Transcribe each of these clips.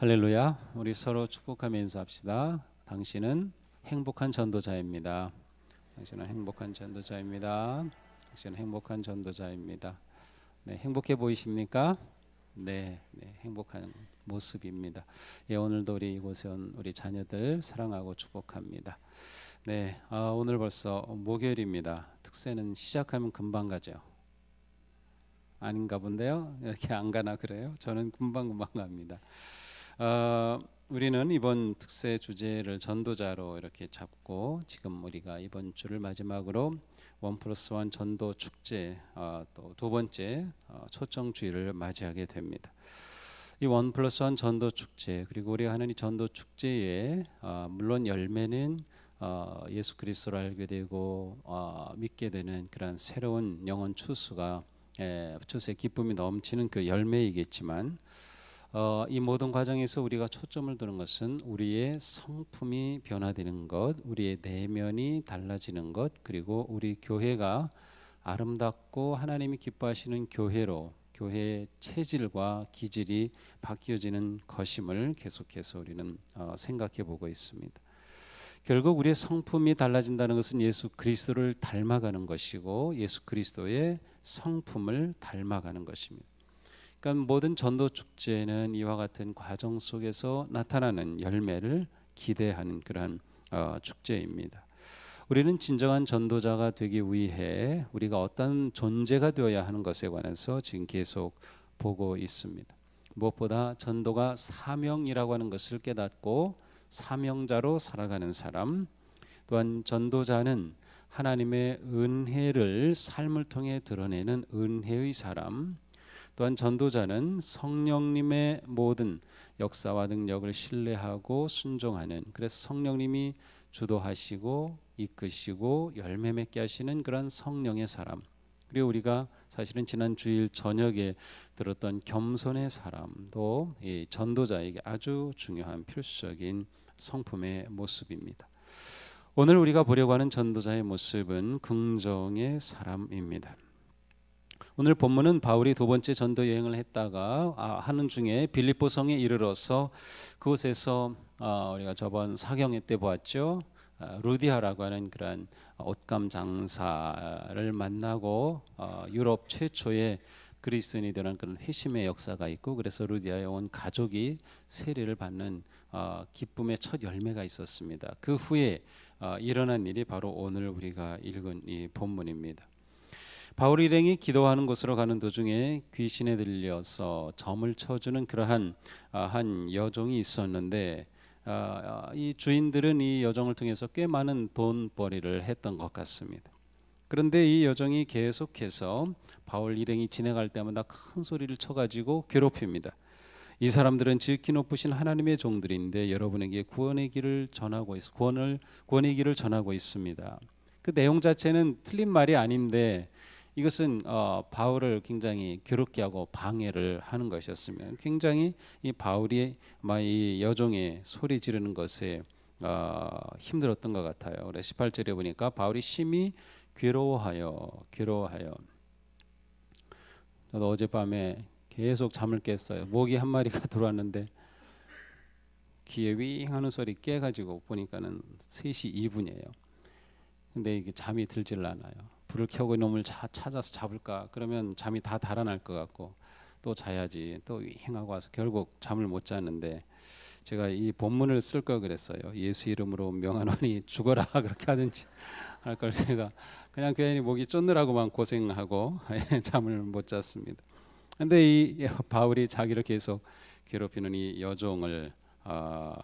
할렐루야. 우리 서로 축복하며 인사합시다. 당신은 행복한 전도자입니다. 당신은 행복한 전도자입니다. 당신은 행복한 전도자입니다. 네, 행복해 보이십니까? 네, 행복한 모습입니다. 예, 오늘도 우리 이곳에 온 우리 자녀들 사랑하고 축복합니다. 네, 오늘 벌써 목요일입니다. 특세는 시작하면 금방 가죠. 아닌가 본데요. 이렇게 안 가나 그래요? 저는 금방 갑니다. 우리는 이번 특세 주제를 전도자로 이렇게 잡고 지금 우리가 이번 주를 마지막으로 1+1 전도 축제 또 두 번째 초청 주일을 맞이하게 됩니다. 이 1+1 전도 축제 그리고 우리가 하는 이 전도 축제에 물론 열매는 예수 그리스도를 알게 되고 믿게 되는 그런 새로운 영혼 추수가 추수의 기쁨이 넘치는 그 열매이겠지만 이 모든 과정에서 우리가 초점을 두는 것은 우리의 성품이 변화되는 것, 우리의 내면이 달라지는 것, 그리고 우리 교회가 아름답고 하나님이 기뻐하시는 교회로 교회의 체질과 기질이 바뀌어지는 것임을 계속해서 우리는 생각해 보고 있습니다. 결국 우리의 성품이 달라진다는 것은 예수 그리스도를 닮아가는 것이고 예수 그리스도의 성품을 닮아가는 것입니다. 그러니까 모든 전도 축제는 이와 같은 과정 속에서 나타나는 열매를 기대하는 그러한 축제입니다. 우리는 진정한 전도자가 되기 위해 우리가 어떤 존재가 되어야 하는 것에 관해서 지금 계속 보고 있습니다. 무엇보다 전도가 사명이라고 하는 것을 깨닫고 사명자로 살아가는 사람, 또한 전도자는 하나님의 은혜를 삶을 통해 드러내는 은혜의 사람, 또한 전도자는 성령님의 모든 역사와 능력을 신뢰하고 순종하는, 그래서 성령님이 주도하시고 이끄시고 열매 맺게 하시는 그런 성령의 사람, 그리고 우리가 사실은 지난 주일 저녁에 들었던 겸손의 사람도 이 전도자에게 아주 중요한 필수적인 성품의 모습입니다. 오늘 우리가 보려고 하는 전도자의 모습은 긍정의 사람입니다. 오늘 본문은 바울이 두 번째 전도 여행을 했다가 하는 중에 빌립보 성에 이르러서 그곳에서 우리가 저번 사경회 때 보았죠. 루디아라고 하는 그런 옷감 장사를 만나고 유럽 최초의 그리스도인이 되는 그런 회심의 역사가 있고, 그래서 루디아에 온 가족이 세례를 받는 기쁨의 첫 열매가 있었습니다. 그 후에 일어난 일이 바로 오늘 우리가 읽은 이 본문입니다. 바울 일행이 기도하는 곳으로 가는 도중에 귀신에 들려서 점을 쳐주는 그러한 한 여종이 있었는데 이 주인들은 이 여종을 통해서 꽤 많은 돈벌이를 했던 것 같습니다. 그런데 이 여종이 계속해서 바울 일행이 지나갈 때마다 큰 소리를 쳐가지고 괴롭힙니다. 이 사람들은 지극히 높으신 하나님의 종들인데 여러분에게 구원의 길을 전하고 구원의 길을 전하고 있습니다. 그 내용 자체는 틀린 말이 아닌데 이것은 바울을 굉장히 괴롭게 하고 방해를 하는 것이었으면 굉장히 이 바울이 이 여종의 소리 지르는 것에 힘들었던 것 같아요. 그래서 18절에 보니까 바울이 심히 괴로워하여 저도 어젯밤에 계속 잠을 깼어요. 모기 한 마리가 들어왔는데 귀에 윙 하는 소리 깨가지고 보니까는 3시 2분이에요. 근데 이게 잠이 들질 않아요. 불을 켜고 이놈을 찾아서 잡을까 그러면 잠이 다 달아날 것 같고 또 자야지 또 윙하고 와서 결국 잠을 못 잤는데 제가 이 본문을 쓸 걸 그랬어요. 예수 이름으로 명하노니 죽어라 그렇게 하든지 할 걸 제가 그냥 괜히 목이 쫓느라고만 고생하고 잠을 못 잤습니다. 근데 이 바울이 자기를 계속 괴롭히는 이 여종을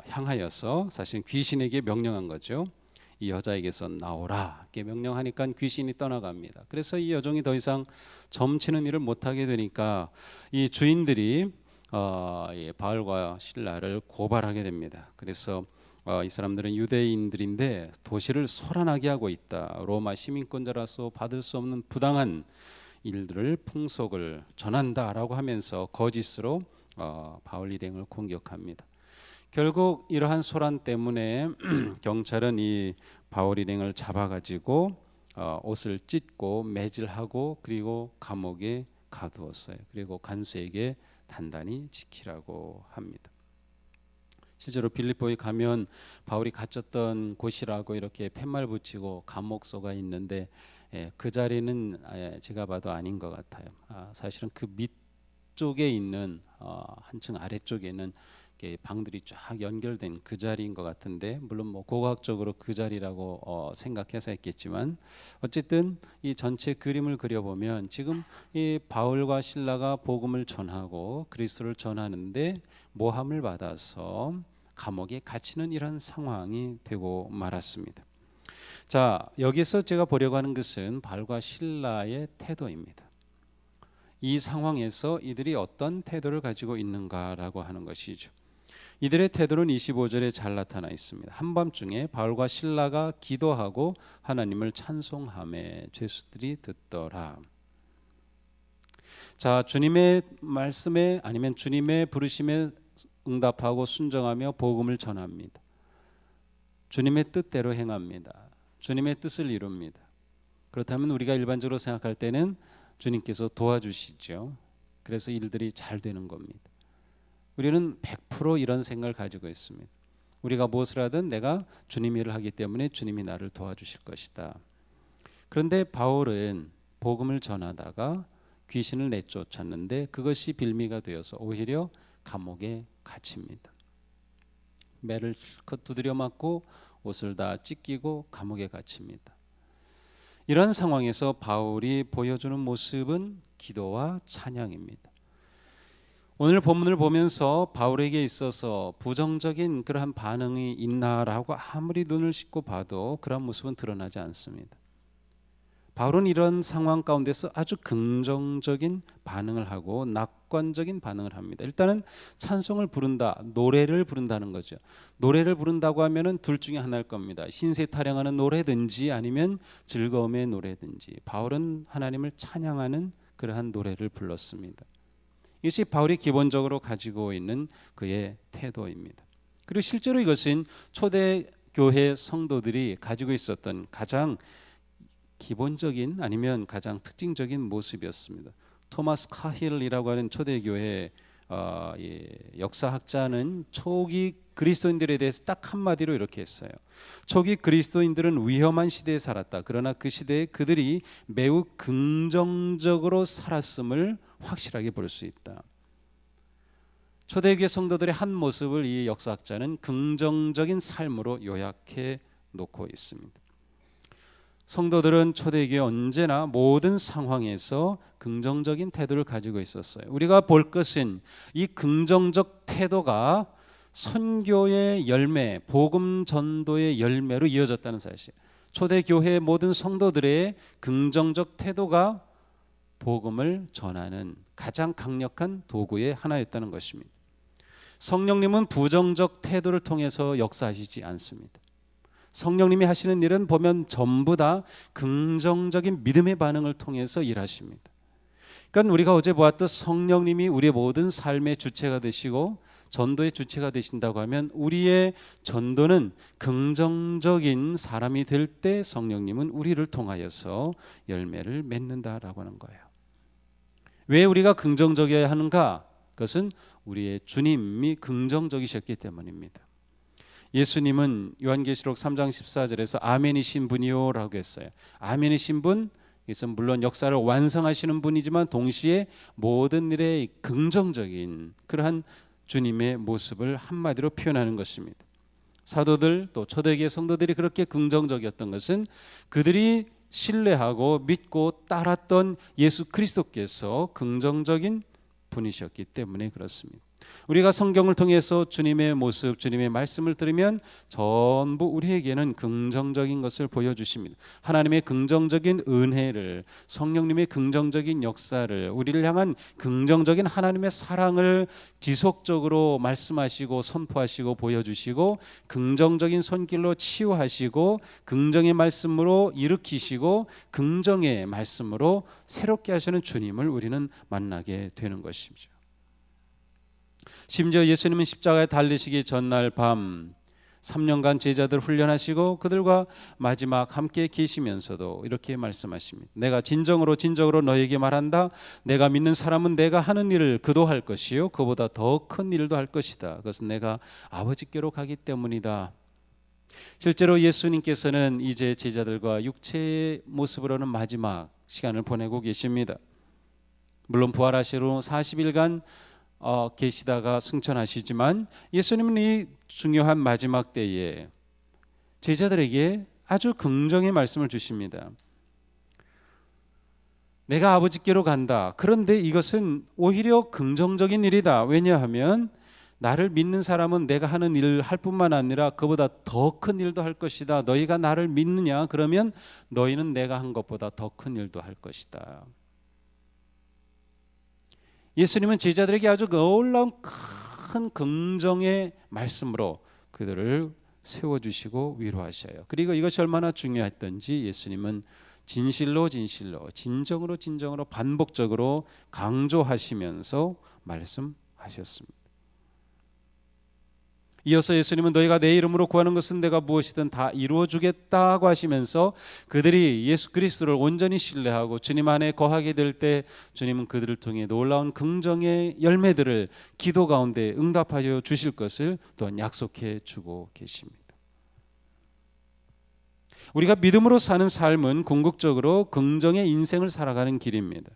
향하여서 사실 귀신에게 명령한 거죠. 이 여자에게서 나오라 이렇게 명령하니까 귀신이 떠나갑니다. 그래서 이 여종이 더 이상 점치는 일을 못하게 되니까 이 주인들이 바울과 실라를 고발하게 됩니다. 그래서 이 사람들은 유대인들인데 도시를 소란하게 하고 있다. 로마 시민권자라서 받을 수 없는 부당한 일들을 풍속을 전한다라고 하면서 거짓으로 바울 일행을 공격합니다. 결국 이러한 소란 때문에 경찰은 이 바울 일행을 잡아가지고 옷을 찢고 매질하고 그리고 감옥에 가두었어요. 그리고 간수에게 단단히 지키라고 합니다. 실제로 빌립보에 가면 바울이 갇혔던 곳이라고 이렇게 팻말 붙이고 감옥소가 있는데 그 자리는 제가 봐도 아닌 것 같아요. 사실은 그 밑쪽에 있는 한층 아래쪽에 있는 방들이 쫙 연결된 그 자리인 것 같은데, 물론 뭐 고고학적으로 그 자리라고 생각해서 했겠지만 어쨌든 이 전체 그림을 그려보면 지금 이 바울과 실라가 복음을 전하고 그리스도를 전하는데 모함을 받아서 감옥에 갇히는 이런 상황이 되고 말았습니다. 자, 여기서 제가 보려고 하는 것은 바울과 실라의 태도입니다. 이 상황에서 이들이 어떤 태도를 가지고 있는가라고 하는 것이죠. 이들의 태도는 25절에 잘 나타나 있습니다. 한밤중에 바울과 실라가 기도하고 하나님을 찬송하며 죄수들이 듣더라. 자, 주님의 말씀에 아니면 주님의 부르심에 응답하고 순종하며 복음을 전합니다. 주님의 뜻대로 행합니다. 주님의 뜻을 이룹니다. 그렇다면 우리가 일반적으로 생각할 때는 주님께서 도와주시죠. 그래서 일들이 잘 되는 겁니다. 우리는 100% 이런 생각을 가지고 있습니다. 우리가 무엇을 하든 내가 주님 일을 하기 때문에 주님이 나를 도와주실 것이다. 그런데 바울은 복음을 전하다가 귀신을 내쫓았는데 그것이 빌미가 되어서 오히려 감옥에 갇힙니다. 매를 실컷 두드려 맞고 옷을 다 찢기고 감옥에 갇힙니다. 이런 상황에서 바울이 보여주는 모습은 기도와 찬양입니다. 오늘 본문을 보면서 바울에게 있어서 부정적인 그러한 반응이 있나라고 아무리 눈을 씻고 봐도 그런 모습은 드러나지 않습니다. 바울은 이런 상황 가운데서 아주 긍정적인 반응을 하고 낙관적인 반응을 합니다. 일단은 찬송을 부른다, 노래를 부른다는 거죠. 노래를 부른다고 하면은 둘 중에 하나일 겁니다. 신세 타령하는 노래든지 아니면 즐거움의 노래든지. 바울은 하나님을 찬양하는 그러한 노래를 불렀습니다. 이것이 바울이 기본적으로 가지고 있는 그의 태도입니다. 그리고 실제로 이것은 초대 교회 성도들이 가지고 있었던 가장 기본적인 아니면 가장 특징적인 모습이었습니다. 토마스 카힐이라고 하는 초대교회 역사학자는 초기 그리스도인들에 대해서 딱 한마디로 이렇게 했어요. 초기 그리스도인들은 위험한 시대에 살았다. 그러나 그 시대에 그들이 매우 긍정적으로 살았음을 확실하게 볼 수 있다. 초대교회 성도들의 한 모습을 이 역사학자는 긍정적인 삶으로 요약해 놓고 있습니다. 성도들은 초대교회 언제나 모든 상황에서 긍정적인 태도를 가지고 있었어요. 우리가 볼 것은 이 긍정적 태도가 선교의 열매, 복음 전도의 열매로 이어졌다는 사실. 초대교회의 모든 성도들의 긍정적 태도가 복음을 전하는 가장 강력한 도구의 하나였다는 것입니다. 성령님은 부정적 태도를 통해서 역사하시지 않습니다. 성령님이 하시는 일은 보면 전부 다 긍정적인 믿음의 반응을 통해서 일하십니다. 그러니까 우리가 어제 보았듯 성령님이 우리의 모든 삶의 주체가 되시고 전도의 주체가 되신다고 하면 우리의 전도는 긍정적인 사람이 될 때 성령님은 우리를 통하여서 열매를 맺는다라고 하는 거예요. 왜 우리가 긍정적이어야 하는가? 그것은 우리의 주님이 긍정적이셨기 때문입니다. 예수님은 요한계시록 3장 14절에서 아멘이신 분이요 라고 했어요. 아멘이신 분, 그래서 물론 역사를 완성하시는 분이지만 동시에 모든 일에 긍정적인 그러한 주님의 모습을 한마디로 표현하는 것입니다. 사도들 또 초대교회 성도들이 그렇게 긍정적이었던 것은 그들이 신뢰하고 믿고 따랐던 예수 그리스도께서 긍정적인 분이셨기 때문에 그렇습니다. 우리가 성경을 통해서 주님의 모습, 주님의 말씀을 들으면 전부 우리에게는 긍정적인 것을 보여주십니다. 하나님의 긍정적인 은혜를, 성령님의 긍정적인 역사를, 우리를 향한 긍정적인 하나님의 사랑을 지속적으로 말씀하시고 선포하시고 보여주시고 긍정적인 손길로 치유하시고 긍정의 말씀으로 일으키시고 긍정의 말씀으로 새롭게 하시는 주님을 우리는 만나게 되는 것이죠. 심지어 예수님은 십자가에 달리시기 전날 밤 3년간 제자들 훈련하시고 그들과 마지막 함께 계시면서도 이렇게 말씀하십니다. 내가 진정으로 너에게 말한다. 내가 믿는 사람은 내가 하는 일을 그도 할 것이요 그보다 더 큰 일도 할 것이다. 그것은 내가 아버지께로 가기 때문이다. 실제로 예수님께서는 이제 제자들과 육체의 모습으로는 마지막 시간을 보내고 계십니다. 물론 부활하시러 40일간 계시다가 승천하시지만 예수님은 이 중요한 마지막 때에 제자들에게 아주 긍정의 말씀을 주십니다. 내가 아버지께로 간다. 그런데 이것은 오히려 긍정적인 일이다. 왜냐하면 나를 믿는 사람은 내가 하는 일을 할 뿐만 아니라 그보다 더 큰 일도 할 것이다. 너희가 나를 믿느냐? 그러면 너희는 내가 한 것보다 더 큰 일도 할 것이다. 예수님은 제자들에게 아주 놀라운 큰 긍정의 말씀으로 그들을 세워주시고 위로하셔요. 그리고 이것이 얼마나 중요했던지 예수님은 진실로 진정으로 반복적으로 강조하시면서 말씀하셨습니다. 이어서 예수님은 너희가 내 이름으로 구하는 것은 내가 무엇이든 다 이루어 주겠다고 하시면서 그들이 예수 그리스도를 온전히 신뢰하고 주님 안에 거하게 될 때 주님은 그들을 통해 놀라운 긍정의 열매들을 기도 가운데 응답하여 주실 것을 또한 약속해 주고 계십니다. 우리가 믿음으로 사는 삶은 궁극적으로 긍정의 인생을 살아가는 길입니다.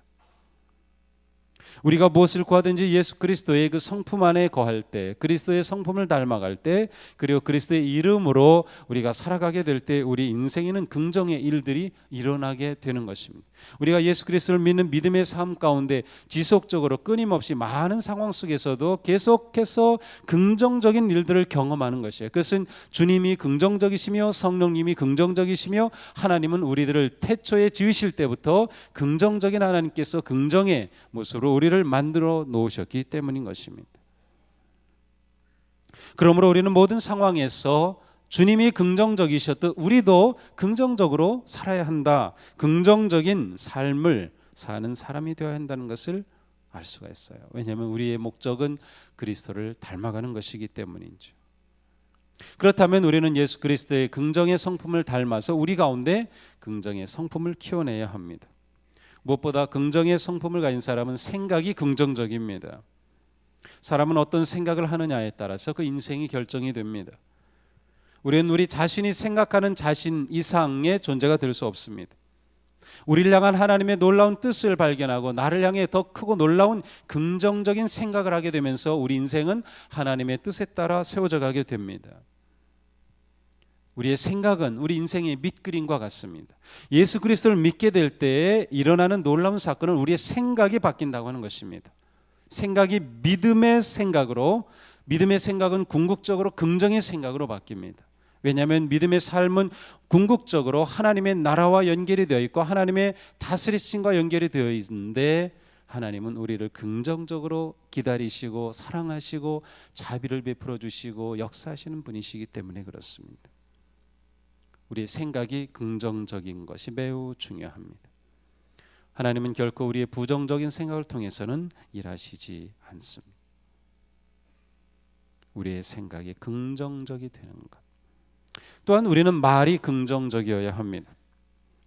우리가 무엇을 구하든지 예수 그리스도의 그 성품 안에 거할 때, 그리스도의 성품을 닮아갈 때, 그리고 그리스도의 이름으로 우리가 살아가게 될 때 우리 인생에는 긍정의 일들이 일어나게 되는 것입니다. 우리가 예수 그리스도를 믿는 믿음의 삶 가운데 지속적으로 끊임없이 많은 상황 속에서도 계속해서 긍정적인 일들을 경험하는 것이에요. 그것은 주님이 긍정적이시며 성령님이 긍정적이시며 하나님은 우리들을 태초에 지으실 때부터 긍정적인 하나님께서 긍정의 모습으로 우리를 만들어 놓으셨기 때문인 것입니다. 그러므로 우리는 모든 상황에서 주님이 긍정적이셨듯 우리도 긍정적으로 살아야 한다. 긍정적인 삶을 사는 사람이 되어야 한다는 것을 알 수가 있어요. 왜냐하면 우리의 목적은 그리스도를 닮아가는 것이기 때문이죠. 그렇다면 우리는 예수 그리스도의 긍정의 성품을 닮아서 우리 가운데 긍정의 성품을 키워내야 합니다. 무엇보다 긍정의 성품을 가진 사람은 생각이 긍정적입니다. 사람은 어떤 생각을 하느냐에 따라서 그 인생이 결정이 됩니다. 우리는 우리 자신이 생각하는 자신 이상의 존재가 될 수 없습니다. 우리를 향한 하나님의 놀라운 뜻을 발견하고 나를 향해 더 크고 놀라운 긍정적인 생각을 하게 되면서 우리 인생은 하나님의 뜻에 따라 세워져 가게 됩니다. 우리의 생각은 우리 인생의 밑그림과 같습니다. 예수 그리스도를 믿게 될 때에 일어나는 놀라운 사건은 우리의 생각이 바뀐다고 하는 것입니다. 생각이 믿음의 생각으로, 믿음의 생각은 궁극적으로 긍정의 생각으로 바뀝니다. 왜냐하면 믿음의 삶은 궁극적으로 하나님의 나라와 연결이 되어 있고 하나님의 다스리심과 연결이 되어 있는데 하나님은 우리를 긍정적으로 기다리시고 사랑하시고 자비를 베풀어 주시고 역사하시는 분이시기 때문에 그렇습니다. 우리의 생각이 긍정적인 것이 매우 중요합니다. 하나님은 결코 우리의 부정적인 생각을 통해서는 일하시지 않습니다. 우리의 생각이 긍정적이 되는 것. 또한 우리는 말이 긍정적이어야 합니다.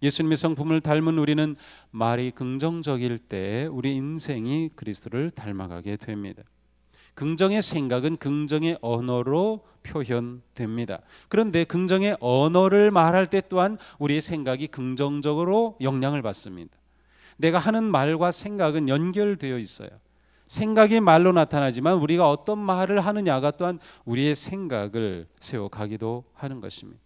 예수님의 성품을 닮은 우리는 말이 긍정적일 때 우리 인생이 그리스도를 닮아가게 됩니다. 긍정의 생각은 긍정의 언어로 표현됩니다. 그런데 긍정의 언어를 말할 때 또한 우리의 생각이 긍정적으로 영향을 받습니다. 내가 하는 말과 생각은 연결되어 있어요. 생각이 말로 나타나지만 우리가 어떤 말을 하느냐가 또한 우리의 생각을 세워가기도 하는 것입니다.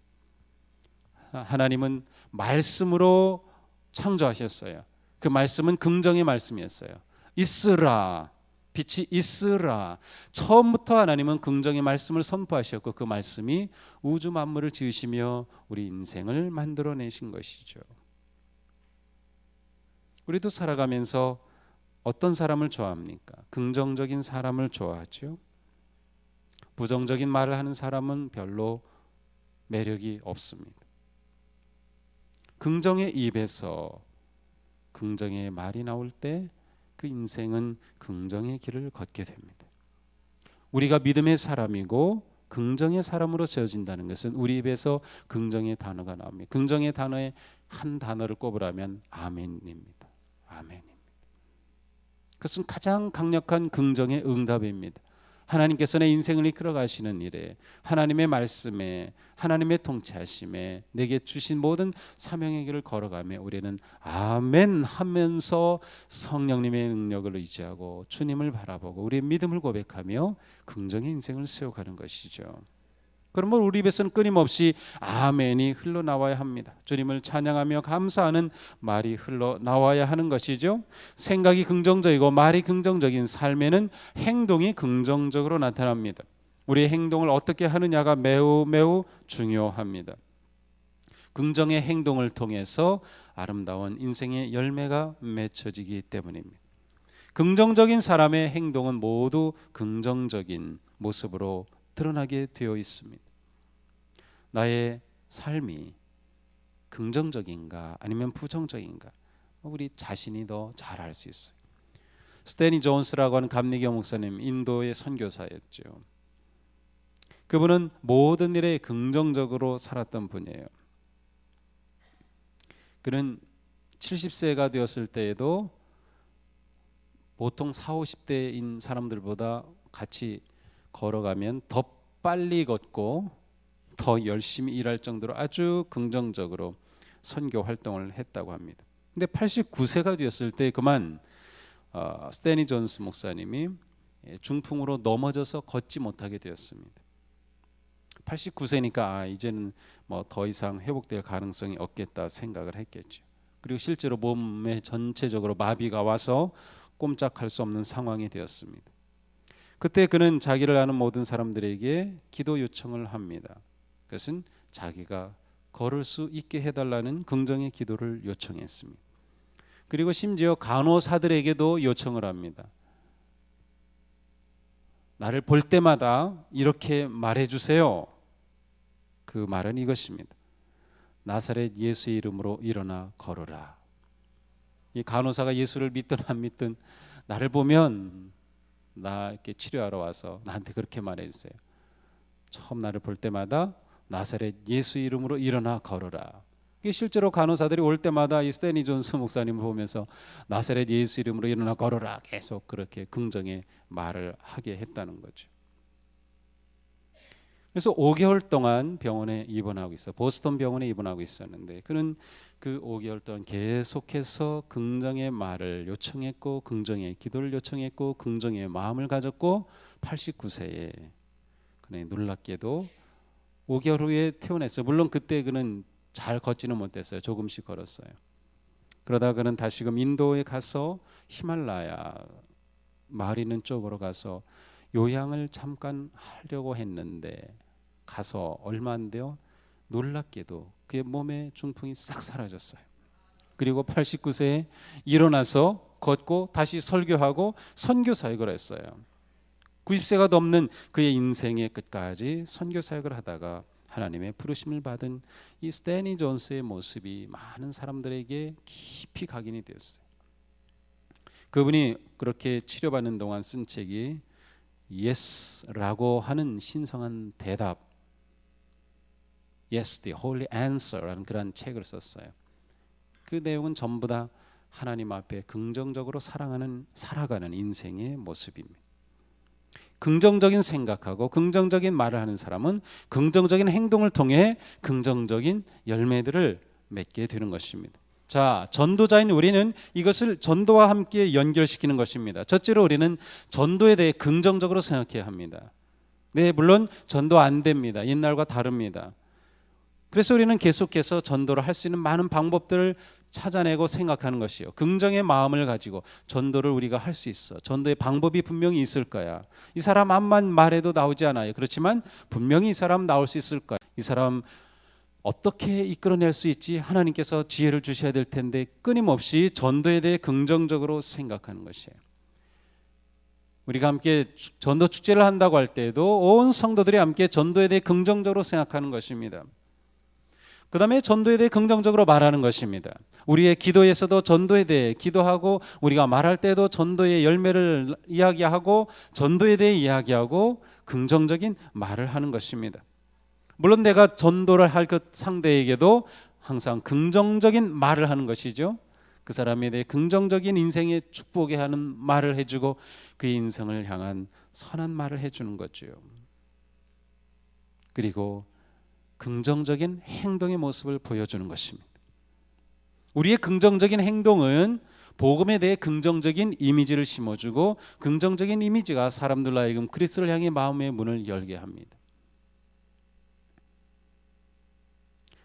하나님은 말씀으로 창조하셨어요. 그 말씀은 긍정의 말씀이었어요. 있으라, 빛이 있으라. 처음부터 하나님은 긍정의 말씀을 선포하셨고 그 말씀이 우주 만물을 지으시며 우리 인생을 만들어내신 것이죠. 우리도 살아가면서 어떤 사람을 좋아합니까? 긍정적인 사람을 좋아하죠. 부정적인 말을 하는 사람은 별로 매력이 없습니다. 긍정의 입에서 긍정의 말이 나올 때 그 인생은 긍정의 길을 걷게 됩니다. 우리가 믿음의 사람이고 긍정의 사람으로 세워진다는 것은 우리 입에서 긍정의 단어가 나옵니다. 긍정의 단어에 한 단어를 꼽으라면 아멘입니다. 아멘입니다. 그것은 가장 강력한 긍정의 응답입니다. 하나님께서 내 인생을 이끌어 가시는 일에, 하나님의 말씀에, 하나님의 통치하심에 내게 주신 모든 사명의 길을 걸어가며 우리는 아멘 하면서 성령님의 능력을 의지하고 주님을 바라보고 우리의 믿음을 고백하며 긍정의 인생을 세워가는 것이죠. 그러면 우리 입에서는 끊임없이 아멘이 흘러나와야 합니다. 주님을 찬양하며 감사하는 말이 흘러나와야 하는 것이죠. 생각이 긍정적이고 말이 긍정적인 삶에는 행동이 긍정적으로 나타납니다. 우리의 행동을 어떻게 하느냐가 매우 매우 중요합니다. 긍정의 행동을 통해서 아름다운 인생의 열매가 맺혀지기 때문입니다. 긍정적인 사람의 행동은 모두 긍정적인 모습으로 드러나게 되어 있습니다. 나의 삶이 긍정적인가 아니면 부정적인가 우리 자신이 더 잘 알 수 있어요. 스테니 존스라고 하는 감리교 목사님, 인도의 선교사였죠. 그분은 모든 일에 긍정적으로 살았던 분이에요. 그는 70세가 되었을 때에도 보통 40, 50대인 사람들보다 같이 걸어가면 더 빨리 걷고 더 열심히 일할 정도로 아주 긍정적으로 선교 활동을 했다고 합니다. 근데 89세가 되었을 때 그만 스테니 존스 목사님이 중풍으로 넘어져서 걷지 못하게 되었습니다. 89세니까 이제는 뭐 더 이상 회복될 가능성이 없겠다 생각을 했겠죠. 그리고 실제로 몸에 전체적으로 마비가 와서 꼼짝할 수 없는 상황이 되었습니다. 그때 그는 자기를 아는 모든 사람들에게 기도 요청을 합니다. 그것은 자기가 걸을 수 있게 해달라는 긍정의 기도를 요청했습니다. 그리고 심지어 간호사들에게도 요청을 합니다. 나를 볼 때마다 이렇게 말해주세요. 그 말은 이것입니다. 나사렛 예수의 이름으로 일어나 걸어라. 이 간호사가 예수를 믿든 안 믿든 나를 보면 나 이렇게 치료하러 와서 나한테 그렇게 말해주세요. 처음 나를 볼 때마다 나사렛 예수 이름으로 일어나 걸어라. 이게 실제로 간호사들이 올 때마다 이 스테니 존스 목사님을 보면서 나사렛 예수 이름으로 일어나 걸어라 계속 그렇게 긍정의 말을 하게 했다는 거죠. 그래서 5개월 동안 병원에 입원하고 있어. 보스턴 병원에 입원하고 있었는데 그는 그 5개월 동안 계속해서 긍정의 말을 요청했고 긍정의 기도를 요청했고 긍정의 마음을 가졌고 89세에 그는 놀랍게도 5개월 후에 퇴원했어요. 물론 그때 그는 잘 걷지는 못했어요. 조금씩 걸었어요. 그러다 그는 다시금 인도에 가서 히말라야 마을 있는 쪽으로 가서 요양을 잠깐 하려고 했는데 가서 얼마 안 돼요. 놀랍게도 그의 몸에 중풍이 싹 사라졌어요. 그리고 89세에 일어나서 걷고 다시 설교하고 선교 사역을 했어요. 90세가 넘는 그의 인생의 끝까지 선교 사역을 하다가 하나님의 부르심을 받은 이 스테니 존스의 모습이 많은 사람들에게 깊이 각인이 되었어요. 그분이 그렇게 치료받는 동안 쓴 책이 Yes라고 하는 신성한 대답, Yes, the Holy Answer라는 그런 책을 썼어요. 그 내용은 전부 다 하나님 앞에 긍정적으로 살아가는 인생의 모습입니다. 긍정적인 생각하고 긍정적인 말을 하는 사람은 긍정적인 행동을 통해 긍정적인 열매들을 맺게 되는 것입니다. 자, 전도자인 우리는 이것을 전도와 함께 연결시키는 것입니다. 첫째로 우리는 전도에 대해 긍정적으로 생각해야 합니다. 네, 물론 전도 안 됩니다. 옛날과 다릅니다. 그래서 우리는 계속해서 전도를 할 수 있는 많은 방법들을 찾아내고 생각하는 것이요. 긍정의 마음을 가지고 전도를 우리가 할 수 있어. 전도의 방법이 분명히 있을 거야. 이 사람 앞만 말해도 나오지 않아요. 그렇지만 분명히 이 사람 나올 수 있을 거야. 이 사람 어떻게 이끌어낼 수 있지? 하나님께서 지혜를 주셔야 될 텐데 끊임없이 전도에 대해 긍정적으로 생각하는 것이에요. 우리가 함께 전도 축제를 한다고 할 때에도 온 성도들이 함께 전도에 대해 긍정적으로 생각하는 것입니다. 그 다음에 전도에 대해 긍정적으로 말하는 것입니다. 우리의 기도에서도 전도에 대해 기도하고, 우리가 말할 때도 전도의 열매를 이야기하고, 전도에 대해 이야기하고, 긍정적인 말을 하는 것입니다. 물론 내가 전도를 할 그 상대에게도 항상 긍정적인 말을 하는 것이죠. 그 사람에 대해 긍정적인 인생의 축복에 하는 말을 해주고, 그의 인생을 향한 선한 말을 해주는 거죠. 그리고 긍정적인 행동의 모습을 보여주는 것입니다. 우리의 긍정적인 행동은 복음에 대해 긍정적인 이미지를 심어주고, 긍정적인 이미지가 사람들로 하여금 그리스도를 향해 마음의 문을 열게 합니다.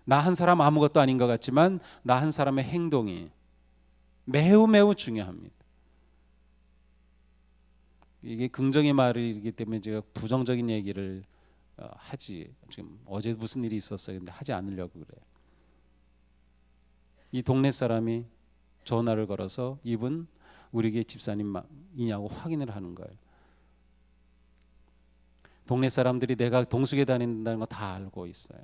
나 한 사람 아무것도 아닌 것 같지만 나 한 사람의 행동이 매우 매우 중요합니다. 이게 긍정의 말이기 때문에 제가 부정적인 얘기를 하지, 지금 어제 무슨 일이 있었어요. 근데 하지 않으려고 그래요. 이 동네 사람이 전화를 걸어서 이분 우리 교회 집사님이냐고 확인을 하는 거예요. 동네 사람들이 내가 동수교 다닌다는 거 다 알고 있어요.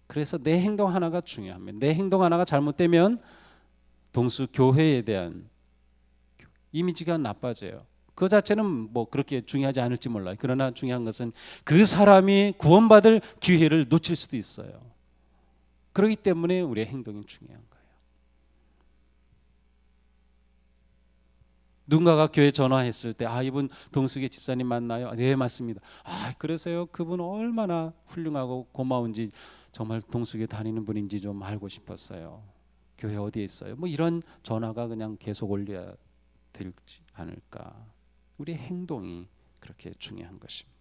그래서 내 행동 하나가 중요합니다. 내 행동 하나가 잘못되면 동수 교회에 대한 이미지가 나빠져요. 그 자체는 뭐 그렇게 중요하지 않을지 몰라요. 그러나 중요한 것은 그 사람이 구원받을 기회를 놓칠 수도 있어요. 그렇기 때문에 우리의 행동이 중요한 거예요. 누군가가 교회 전화했을 때, 이분 동수계 집사님 맞나요? 네, 맞습니다. 그러세요? 그분 얼마나 훌륭하고 고마운지, 정말 동수계 다니는 분인지 좀 알고 싶었어요. 교회 어디에 있어요? 뭐 이런 전화가 그냥 계속 올려야 되지 않을까. 우리의 행동이 그렇게 중요한 것입니다.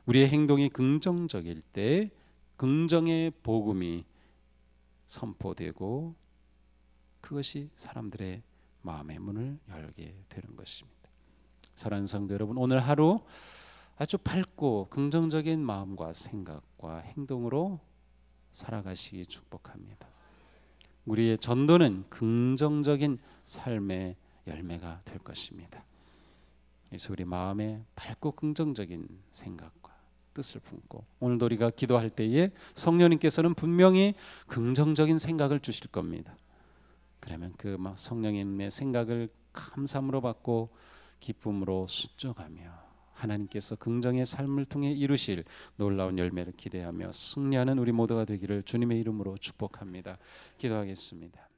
우리의 행동이 긍정적일 때 긍정의 복음이 선포되고, 그것이 사람들의 마음의 문을 열게 되는 것입니다. 사랑하는 성도 여러분, 오늘 하루 아주 밝고 긍정적인 마음과 생각과 행동으로 살아가시기 축복합니다. 우리의 전도는 긍정적인 삶의 열매가 될 것입니다. 그래서 우리 마음에 밝고 긍정적인 생각과 뜻을 품고, 오늘도 우리가 기도할 때에 성령님께서는 분명히 긍정적인 생각을 주실 겁니다. 그러면 그 성령님의 생각을 감사함으로 받고 기쁨으로 순종하며 하나님께서 긍정의 삶을 통해 이루실 놀라운 열매를 기대하며 승리하는 우리 모두가 되기를 주님의 이름으로 축복합니다. 기도하겠습니다.